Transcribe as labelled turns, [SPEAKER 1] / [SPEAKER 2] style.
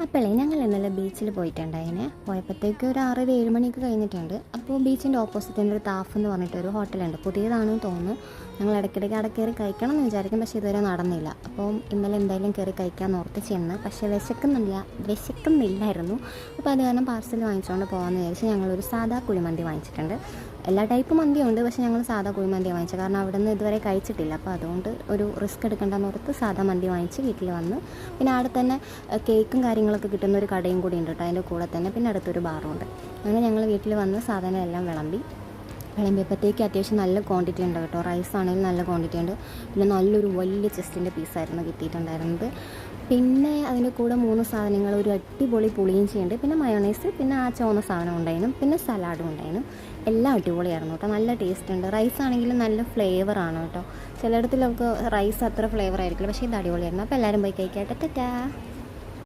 [SPEAKER 1] അപ്പോഴേ ഞങ്ങൾ ഇന്നലെ ബീച്ചിൽ പോയിട്ടുണ്ടായിനെ. പോയപ്പോഴത്തേക്ക് ഒരു 6-7 മണിയൊക്കെ കഴിഞ്ഞിട്ടുണ്ട്. അപ്പോൾ ബീച്ചിൻ്റെ ഓപ്പോസിറ്റ് തന്നെ ഒരു താഫ് എന്ന് പറഞ്ഞിട്ടൊരു ഹോട്ടലുണ്ട്. പുതിയതാണെന്ന് തോന്നുന്നു. ഞങ്ങൾ ഇടയ്ക്കിടയ്ക്ക് അവിടെ കയറി കഴിക്കണം എന്ന് വിചാരിക്കും, പക്ഷേ ഇതുവരെ നടന്നില്ല. അപ്പോൾ ഇന്നലെ എന്തായാലും കയറി കഴിക്കാൻ ഓർത്ത് ചെന്ന്, പക്ഷേ വിശക്കുന്നില്ലായിരുന്നു. അപ്പോൾ അത് കാരണം പാർസൽ വാങ്ങിച്ചുകൊണ്ട് പോകാമെന്ന് വിചാരിച്ച് ഞങ്ങളൊരു സാധാ കുഴിമന്തി വാങ്ങിച്ചിട്ടുണ്ട്. എല്ലാ ടൈപ്പ് മന്തിയുണ്ട്, പക്ഷേ ഞങ്ങൾ സാധാ കുഴിമന്തി വാങ്ങിച്ചത് കാരണം അവിടെ നിന്ന് ഇതുവരെ കഴിച്ചിട്ടില്ല. അപ്പോൾ അതുകൊണ്ട് ഒരു റിസ്ക് എടുക്കേണ്ടെന്ന് ഓർത്ത് സാധാ മന്തി വാങ്ങിച്ച് വീട്ടിൽ വന്ന്. പിന്നെ അവിടെ തന്നെ കേക്കും കാര്യങ്ങളൊക്കെ കിട്ടുന്ന ഒരു കടയും കൂടി ഉണ്ട് കേട്ടോ, അതിൻ്റെ കൂടെ തന്നെ. പിന്നെ അടുത്തൊരു ബാറുണ്ട്. അങ്ങനെ ഞങ്ങൾ വീട്ടിൽ വന്ന് സാധനം എല്ലാം വിളമ്പിയപ്പോഴത്തേക്ക് അത്യാവശ്യം നല്ല ക്വാണ്ടിറ്റി ഉണ്ട് കേട്ടോ. റൈസ് ആണെങ്കിലും നല്ല ക്വാണ്ടിറ്റി ഉണ്ട്. പിന്നെ നല്ലൊരു വലിയ ചെസ്റ്റിൻ്റെ പീസായിരുന്നു കിട്ടിയിട്ടുണ്ടായിരുന്നത്. പിന്നെ അതിൻ്റെ കൂടെ 3 സാധനങ്ങൾ, ഒരു അടിപൊളി പുളിയും ചെയ്യുന്നുണ്ട്, പിന്നെ മയോണൈസ്, പിന്നെ ആ ചുവന്ന സാധനം ഉണ്ടായിരുന്നു, പിന്നെ സലാഡും ഉണ്ടായിരുന്നു. എല്ലാം അടിപൊളിയായിരുന്നു കേട്ടോ, നല്ല ടേസ്റ്റ് ഉണ്ട്. റൈസ് ആണെങ്കിലും നല്ല ഫ്ലേവറാണ് കേട്ടോ. ചിലയിടത്തിലൊക്കെ റൈസ് അത്ര ഫ്ലേവർ ആയിരിക്കില്ല, പക്ഷേ ഇത് അടിപൊളിയായിരുന്നു. അപ്പോൾ എല്ലാവരും പോയി കഴിക്കട്ടെ. ടാറ്റാ.